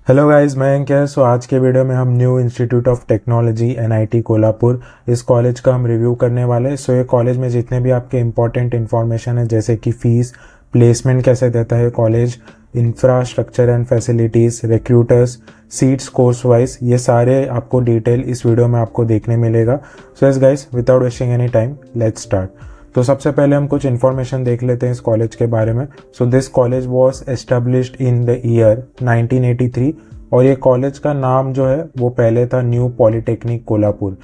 Hello guys, मैं अंक है। सो आज के वीडियो में हम new institute of technology NIT Kolhapur इस कॉलेज का हम रिव्यू करने वाले हैं। सो ये कॉलेज में जितने भी आपके इंपॉर्टेंट इन्फॉर्मेशन है, जैसे कि फीस, प्लेसमेंट कैसे देता है college, infrastructure and facilities, recruiters, seats course wise, ये सारे आपको डिटेल इस वीडियो में आपको देखने मिलेगा। So yes guys, without wasting any time, let's start. तो सबसे पहले हम कुछ इन्फॉर्मेशन देख लेते हैं इस कॉलेज के बारे में। So this college was established in the year 1983 और ये कॉलेज का नाम जो है वो पहले था new polytechnic Kolhapur,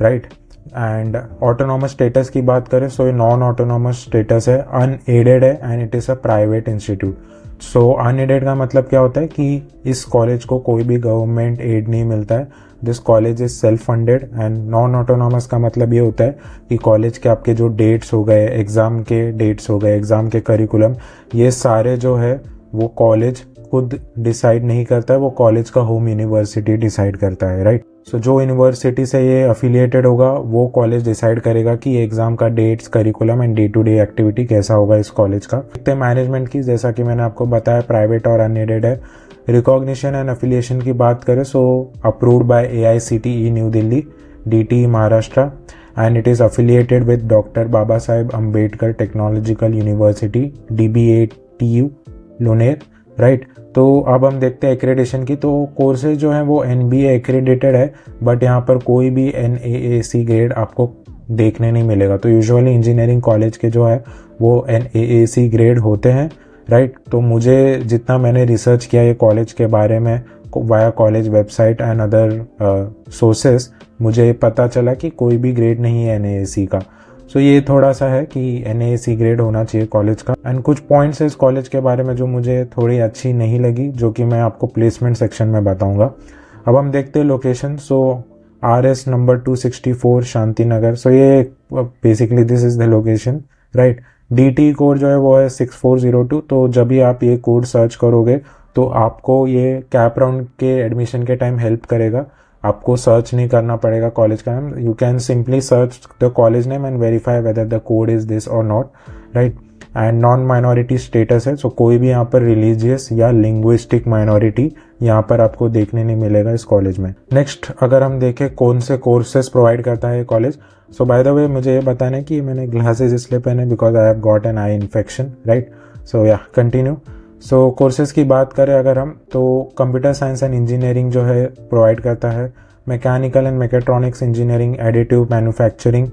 right. And autonomous status की बात करें, सो ये नॉन ऑटोनॉमस स्टेटस है, अनएडेड है and it is a private institute. So unaided का मतलब क्या होता है कि इस कॉलेज को कोई भी गवर्नमेंट एड नहीं मिलता है। This college is self funded. And non autonomous का मतलब ये होता है कि कॉलेज के आपके जो डेट्स हो गए, एग्ज़ाम के डेट्स हो गए, एग्ज़ाम के करिकुलम, ये सारे जो है वो कॉलेज खुद डिसाइड नहीं करता है, वो कॉलेज का होम यूनिवर्सिटी डिसाइड करता है, राइट। सो जो यूनिवर्सिटी से ये अफिलिएटेड होगा वो कॉलेज डिसाइड करेगा कि एग्ज़ाम का dates, curriculum and day to day activity कैसा होगा इस कॉलेज का। मैनेजमेंट की, जैसा कि मैंने आपको बताया, प्राइवेट और अनएडेड है। रिकॉग्निशन एंड अफिलिएशन की बात करें, so approved by AICTE new Delhi, DTE Maharashtra, and it is affiliated with doctor Baba Saheb Ambedkar technological university, DBATU Lonere, right. तो अब हम देखते हैं एक्रेडिटेशन की। तो कोर्सेज जो हैं वो NBA एक्रेडिटेड है, बट यहाँ पर कोई भी NAAC ग्रेड आपको देखने नहीं मिलेगा। तो यूजुअली इंजीनियरिंग कॉलेज के जो है वो NAAC ग्रेड होते हैं, राइट। तो मुझे जितना मैंने रिसर्च किया ये कॉलेज के बारे में via college website and other sources, मुझे पता चला कि कोई भी ग्रेड नहीं है NAAC का। सो ये थोड़ा सा है कि NAAC ग्रेड होना चाहिए कॉलेज का। एंड कुछ पॉइंट्स है इस कॉलेज के बारे में जो मुझे थोड़ी अच्छी नहीं लगी, जो कि मैं आपको प्लेसमेंट सेक्शन में बताऊंगा। अब हम देखते हैं लोकेशन। सो RS नंबर 264 शांति नगर। सो ये basically this is the location, right. DT code जो है वो है 6402। तो जब भी आप ये कोड सर्च करोगे तो आपको ये कैप राउंड के एडमिशन के टाइम हेल्प करेगा। आपको सर्च नहीं करना पड़ेगा कॉलेज का नाम। You can simply search the college name and verify whether the code is this or not, right. And non minority status है, सो कोई भी यहाँ पर रिलीजियस या लिंग्विस्टिक माइनॉरिटी यहाँ पर आपको देखने नहीं मिलेगा इस कॉलेज में। नेक्स्ट अगर हम देखें कौन से कोर्सेज प्रोवाइड करता है ये college. So by the way मुझे ये बताना है कि मैंने ग्लासेज इसलिए पहने because I have got an eye infection, right. So या कंटिन्यू। सो कोर्सेज की बात करें अगर हम, तो कंप्यूटर साइंस एंड इंजीनियरिंग जो है प्रोवाइड करता है, mechanical and mechatronics engineering, additive manufacturing,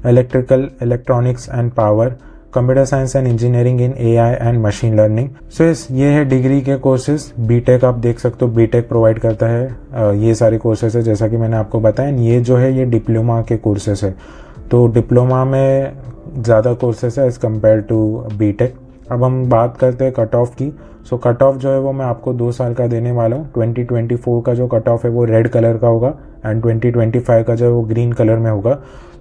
electrical, electronics and power, computer science and engineering in AI and machine learning. So ये है डिग्री के कोर्सेज। बीटेक आप देख सकते हो, बीटेक प्रोवाइड करता है ये सारे कोर्सेज है जैसा कि मैंने आपको बताया। ये जो है ये डिप्लोमा के कोर्सेज है, तो डिप्लोमा में ज़्यादा कोर्सेज है एज़ कम्पेयर टू बीटेक। अब हम बात करते हैं कट ऑफ की। सो कट ऑफ जो है वो मैं आपको 2 साल का देने वाला हूँ। 2024 का जो कट ऑफ है वो रेड कलर का होगा एंड 2025 का जो है वो ग्रीन कलर में होगा।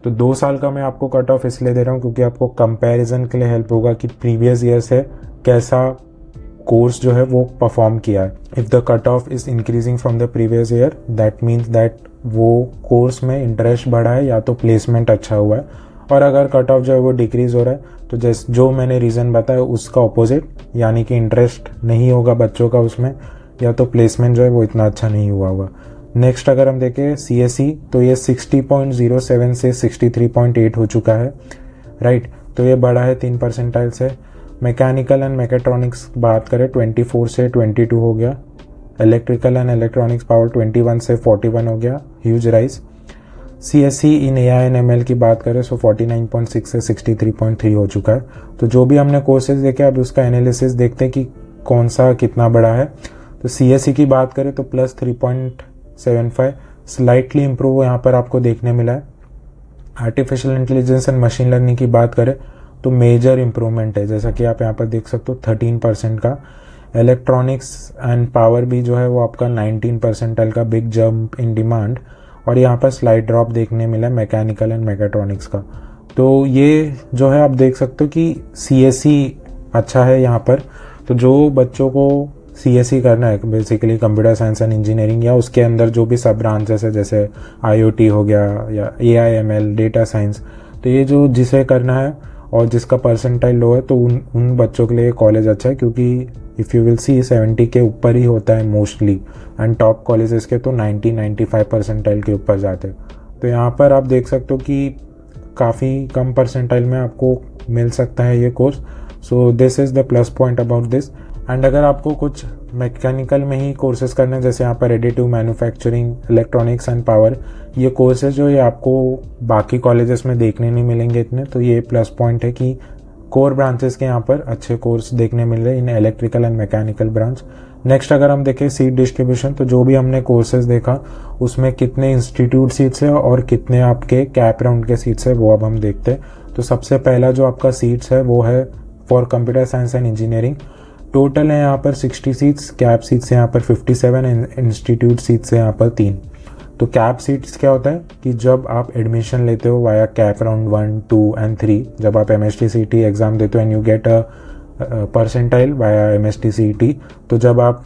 तो 2 साल का मैं आपको कट ऑफ इसलिए दे रहा हूँ क्योंकि आपको कंपैरिजन के लिए हेल्प होगा कि प्रीवियस ईयर से कैसा कोर्स जो है वो परफॉर्म किया है। If the cut off is increasing from the previous year, that means that वो कोर्स में इंटरेस्ट बढ़ा है या तो प्लेसमेंट अच्छा हुआ है। और अगर कट ऑफ जो है वो डिक्रीज हो रहा है तो जैसे जो मैंने रीज़न बताया उसका ऑपोजिट, यानी कि इंटरेस्ट नहीं होगा बच्चों का उसमें, या तो प्लेसमेंट जो है वो इतना अच्छा नहीं हुआ होगा। नेक्स्ट अगर हम देखें CSE, तो ये 60.07 से 63.8 हो चुका है, राइट। तो ये बढ़ा है 3 परसेंटाइल से। मैकेनिकल एंड मैकेट्रॉनिक्स बात करें 24 से 22 हो गया। इलेक्ट्रिकल एंड इलेक्ट्रॉनिक्स पावर 21 से 41 हो गया, huge rise. CSE in AI and ML की बात करें, सो 49.6 से 63.3 हो चुका है। तो जो भी हमने कोर्सेज देखे, अब उसका एनालिसिस देखते हैं कि कौन सा कितना बड़ा है। तो CSE की बात करें तो प्लस 3.75, स्लाइटली इम्प्रूव यहाँ पर आपको देखने मिला है। Artificial intelligence and machine learning की बात करें तो मेजर इम्प्रूवमेंट है, जैसा कि आप यहाँ पर देख सकते हो 13% का। इलेक्ट्रॉनिक्स एंड पावर भी जो है वो आपका 19 परसेंटाइल का बिग जंप इन डिमांड, और यहाँ पर स्लाइड ड्रॉप देखने मिला मैकेनिकल एंड मैकेट्रॉनिक्स का। तो ये जो है आप देख सकते हो कि CSE अच्छा है यहाँ पर। तो जो बच्चों को CSE करना है, basically computer science and engineering, या उसके अंदर जो भी सब ब्रांचेस है जैसे IoT हो गया या AI ML, डेटा साइंस, तो ये जो जिसे करना है और जिसका परसेंटाइल लो है तो उन बच्चों के लिए कॉलेज अच्छा है, क्योंकि इफ़ यू विल सी 70 के ऊपर ही होता है मोस्टली, एंड टॉप कॉलेजेस के तो 90-95 परसेंटाइल के ऊपर जाते हैं। तो यहाँ पर आप देख सकते हो कि काफ़ी कम परसेंटाइल में आपको मिल सकता है ये course. So this is the plus point about this. And अगर आपको कुछ मैकेनिकल में ही कोर्सेज करने हैं, जैसे यहाँ पर additive manufacturing, electronics and power, ये कोर्सेज जो ये आपको बाकी कॉलेजेस में देखने नहीं मिलेंगे इतने, तो ये प्लस पॉइंट है कि कोर ब्रांचेस के यहाँ पर अच्छे कोर्स देखने मिल रहे हैं in electrical and mechanical branch. Next अगर हम देखें सीट डिस्ट्रीब्यूशन, तो जो भी हमने कोर्सेज देखा उसमें कितने इंस्टीट्यूट सीट्स है और कितने आपके कैप राउंड के सीट्स है वो अब हम देखते हैं। तो सबसे पहला जो आपका सीट्स है वो है for computer science and engineering. Total है यहाँ पर 60 सीट्स, कैप सीट्स है यहाँ पर 57 एंड इंस्टीट्यूट सीट्स है यहाँ पर 3। तो कैप सीट्स क्या होता है कि जब आप एडमिशन लेते हो वाया कैप राउंड 1, 2 एंड 3, जब आप MSTCET एग्जाम देते हो and you get a percentile via MSTCET, तो जब आप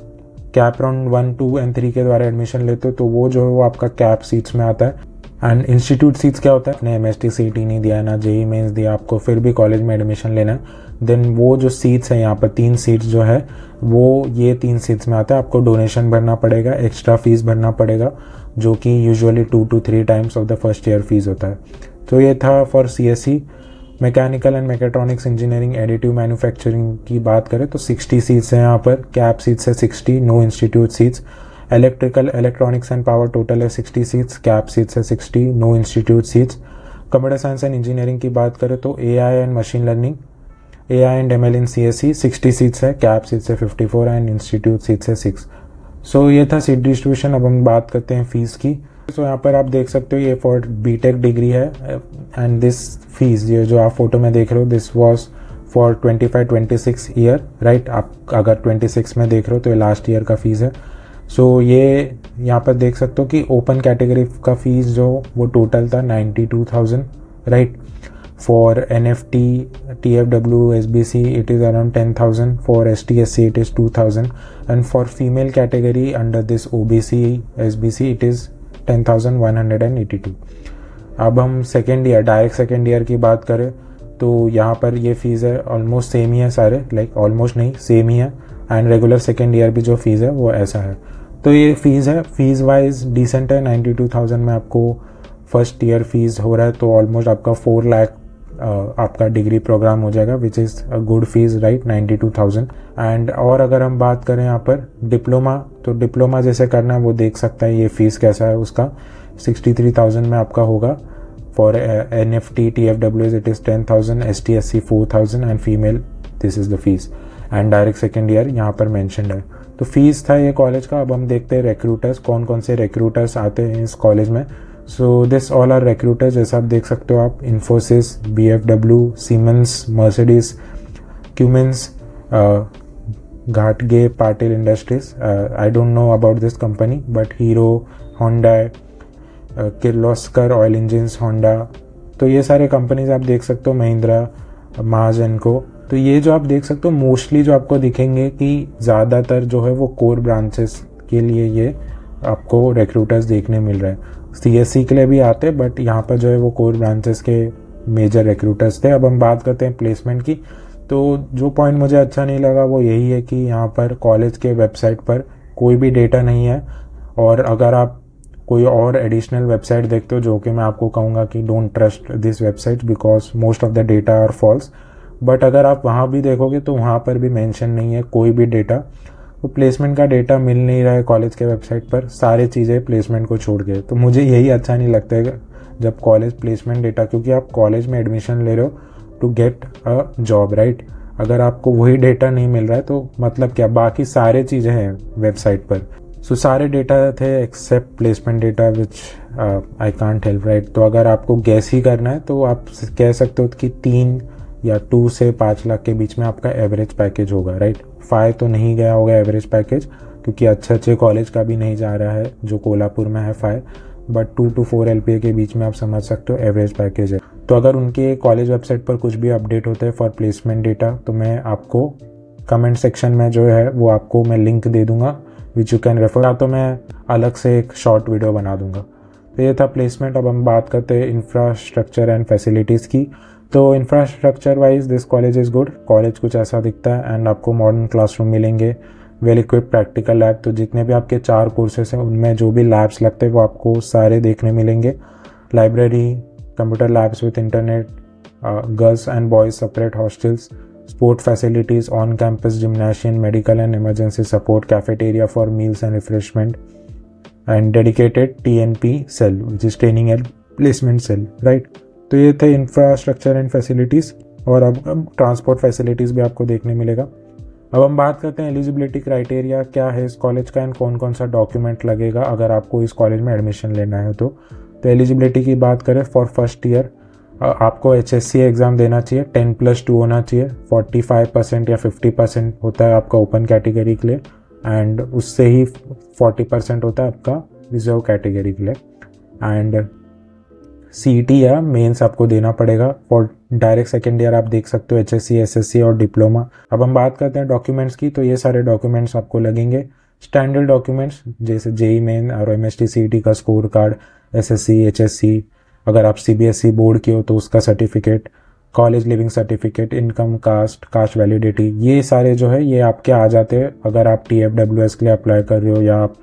कैप राउंड 1, 2 एंड 3 के द्वारा एडमिशन लेते हो तो वो जो है वो आपका कैप सीट्स में आता है। एंड इंस्टीट्यूट सीट्स क्या होता है, आपने MSTCET नहीं दिया ना JEE मेंस दिया, आपको फिर भी कॉलेज में एडमिशन लेना है, देन वो जो सीट्स है यहाँ पर 3 सीट्स जो है वो ये 3 सीट्स में आता है। आपको डोनेशन भरना पड़ेगा, एक्स्ट्रा फीस भरना पड़ेगा, जो कि usually 2 to 3 times of the first year fees होता है। तो ये था for CSE। Mechanical and mechatronics engineering, additive manufacturing की बात करें तो 60 सीट्स हैं यहाँ पर, कैप सीट्स है 60, no institute seats. Electrical electronics and power total है 60 सीट्स, कैप सीट्स है 60, no institute seats. Computer science and engineering की बात करें तो AI and machine learning, AI and ML in CSE 60 seats है, कैप सीट्स है 54 and institute seats है 6। सो ये था सीट डिस्ट्रीब्यूशन। अब हम बात करते हैं फीस की। सो यहाँ पर आप देख सकते हो ये फॉर BTech डिग्री है, एंड दिस फीस ये जो आप फोटो में देख रहे हो this was for 25-26 year, right. आप अगर 26 में देख रहे हो तो ये लास्ट ईयर का फीस है। सो ये यहाँ पर देख सकते हो कि ओपन कैटेगरी का फीस जो वो टोटल था 92,000, right. For NFT, TFW, SBC it is around 10,000, for ST SC it is 2,000, and for female category under this OBC SBC it is 10,182। अब हम second year, direct second year की बात करें तो यहाँ पर ये फीस है ऑलमोस्ट सेम ही है सारे, लाइक ऑलमोस्ट नहीं सेम ही है, एंड रेगुलर सेकेंड ईयर भी जो फीस है वो ऐसा है। तो ये फीस है, फीस वाइज डिसेंट है। 92,000 में आपको फर्स्ट ईयर फीस हो रहा है, तो ऑलमोस्ट आपका 4 लाख आपका डिग्री प्रोग्राम हो जाएगा, which is a good fees, right. 92,000। And और अगर हम बात करें यहाँ पर डिप्लोमा, तो डिप्लोमा जैसे करना है वो देख सकता है ये फीस कैसा है उसका। 63,000 में आपका होगा। For NFT, TFWs it is 10,000, ST SC 4,000 and female this is the fees. And direct second year यहाँ पर मैंशनड है। तो फीस था ये कॉलेज का। अब हम देखते हैं रिक्रूटर्स, कौन कौन से रिक्रूटर्स आते हैं इस कॉलेज में। So this all are recruiters, जैसा आप देख सकते हो आप, Infosys, BFW, Siemens, Mercedes, Cummins, घाटगे Patil industries, I don't know about this company, but Hero, Honda, Kirloskar oil engines, Honda, तो ये सारे कंपनीज आप देख सकते हो, महिंद्रा, महाजन को। तो ये जो आप देख सकते हो मोस्टली जो आपको दिखेंगे कि ज़्यादातर जो है वो कोर ब्रांचेस के लिए ये आपको रिक्रूटर्स देखने मिल रहे हैं। CSE के लिए भी आते, बट यहाँ पर जो है वो कोर ब्रांचेस के मेजर रिक्रूटर्स थे। अब हम बात करते हैं प्लेसमेंट की। तो जो पॉइंट मुझे अच्छा नहीं लगा वो यही है कि यहाँ पर कॉलेज के वेबसाइट पर कोई भी डेटा नहीं है, और अगर आप कोई और एडिशनल वेबसाइट देखते हो, जो कि मैं आपको कहूँगा कि don't trust this website because most of the data are false, but अगर आप वहाँ भी देखोगे तो वहाँ पर भी मेंशन नहीं है कोई भी डेटा। तो प्लेसमेंट का डेटा मिल नहीं रहा है कॉलेज के वेबसाइट पर, सारी चीज़ें प्लेसमेंट को छोड़ के। तो मुझे यही अच्छा नहीं लगता है जब कॉलेज प्लेसमेंट डेटा, क्योंकि आप कॉलेज में एडमिशन ले रहे हो to get a job, right. अगर आपको वही डेटा नहीं मिल रहा है तो मतलब क्या, बाकी सारे चीज़ें हैं वेबसाइट पर। सो सारे डेटा थे accept placement data which I can't help, right. तो अगर आपको गैस ही करना है तो आप कह सकते हो कि 3 या 2 से 5 लाख के बीच में आपका एवरेज पैकेज होगा, राइट। 5 तो नहीं गया होगा एवरेज पैकेज, क्योंकि अच्छे कॉलेज का भी नहीं जा रहा है जो कोल्हापुर में है 5, बट 2 to 4 LPA के बीच में आप समझ सकते हो एवरेज पैकेज है। तो अगर उनके कॉलेज वेबसाइट पर कुछ भी अपडेट होते हैं फॉर प्लेसमेंट डेटा, तो मैं आपको कमेंट सेक्शन में जो है वो आपको मैं लिंक दे दूंगा विच यू कैन रेफर, या तो मैं अलग से एक शॉर्ट वीडियो बना दूंगा। तो ये था प्लेसमेंट। अब हम बात करते हैं इंफ्रास्ट्रक्चर एंड फैसिलिटीज़ की। तो infrastructure wise this college is good. College कुछ ऐसा दिखता है एंड आपको मॉडर्न क्लासरूम मिलेंगे, वेल इक्विप प्रैक्टिकल लैब। तो जितने भी आपके 4 कोर्सेस हैं उनमें जो भी लैब्स लगते हैं वो आपको सारे देखने मिलेंगे। Library, computer labs with internet, girls and boys separate hostels, sport facilities, on-campus gymnasium, medical and emergency support, cafeteria for meals and refreshment, and dedicated TNP cell, which is training and placement cell, right? तो ये थे infrastructure and facilities, और अब transport facilities भी आपको देखने मिलेगा। अब हम बात करते हैं एलिजिबिलिटी क्राइटेरिया क्या है इस कॉलेज का एंड कौन कौन सा डॉक्यूमेंट लगेगा अगर आपको इस कॉलेज में एडमिशन लेना है। तो एलिजिबिलिटी की बात करें, फॉर फर्स्ट ईयर आपको HSC एग्ज़ाम देना चाहिए, 10+2 होना चाहिए, 45% या 50% होता है आपका ओपन कैटेगरी के लिए, एंड उससे ही 40% होता है आपका रिजर्व कैटेगरी के लिए। एंड CET या मेंस आपको देना पड़ेगा। फॉर डायरेक्ट सेकेंड ईयर आप देख सकते हो HSC, SSC और डिप्लोमा। अब हम बात करते हैं डॉक्यूमेंट्स की, तो ये सारे डॉक्यूमेंट्स आपको लगेंगे। स्टैंडर्ड डॉक्यूमेंट्स जैसे JEE मेन और MST CET का स्कोर कार्ड, SSC, HSC, अगर आप CBSE बोर्ड के हो तो उसका certificate, college leaving certificate, income, cast validity, ये सारे जो है ये आपके आ जाते हैं अगर आप TFWS के लिए अप्लाई कर रहे हो या आप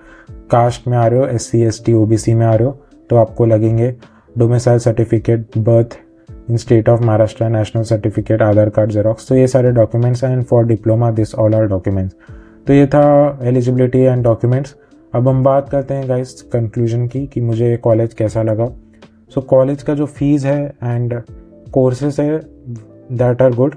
कास्ट में आ रहे हो, SC, ST, OBC में आ रहे हो तो आपको लगेंगे। Domicile certificate, birth in state of Maharashtra, national certificate, Aadhaar card xerox, तो ये सारे डॉक्यूमेंट्स हैं। And for diploma this all are documents. तो ये था एलिजिबिलिटी एंड डॉक्यूमेंट्स। अब हम बात करते हैं गाइस कंक्लूजन की कि मुझे कॉलेज कैसा लगा। सो कॉलेज का जो फीस है एंड कोर्सेज है दैट आर गुड।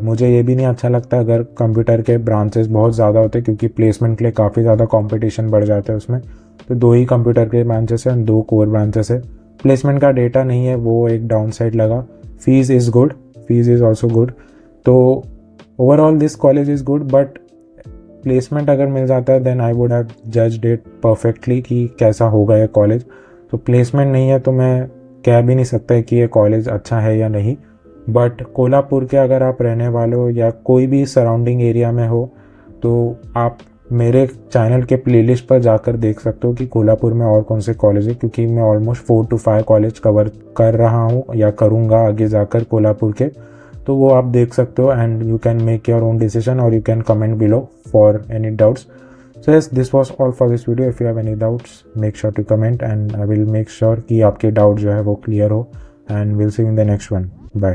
मुझे ये भी नहीं अच्छा लगता अगर कंप्यूटर के ब्रांचेस बहुत ज़्यादा होते क्योंकि प्लेसमेंट के लिए काफ़ी ज़्यादा कंपटीशन बढ़ जाता है उसमें। तो 2 ही कंप्यूटर के ब्रांचेस हैं, 2 कोर ब्रांचेस है। प्लेसमेंट का डेटा नहीं है, वो एक डाउन साइड लगा। Fees is good, fees is also good. तो overall this college is good, but placement अगर मिल जाता है then I would have judged it perfectly कि कैसा होगा ये कॉलेज। तो प्लेसमेंट नहीं है तो मैं कह भी नहीं सकता कि ये कॉलेज अच्छा है या नहीं। बट कोल्हापुर के अगर आप रहने वाले हो या कोई भी सराउंडिंग एरिया में हो तो आप मेरे चैनल के प्लेलिस्ट पर जाकर देख सकते हो कि कोल्हापुर में और कौन से कॉलेज है, क्योंकि मैं ऑलमोस्ट 4 to 5 कॉलेज कवर कर रहा हूँ या करूँगा आगे जाकर कोल्हापुर के। तो वो आप देख सकते हो and you can make your own decision और you can comment below for any doubts. So yes, this was all for this video. If you have any doubts, make sure to comment and I will make sure कि आपके doubt जो है वो clear हो, and we'll see you in the next one. Bye.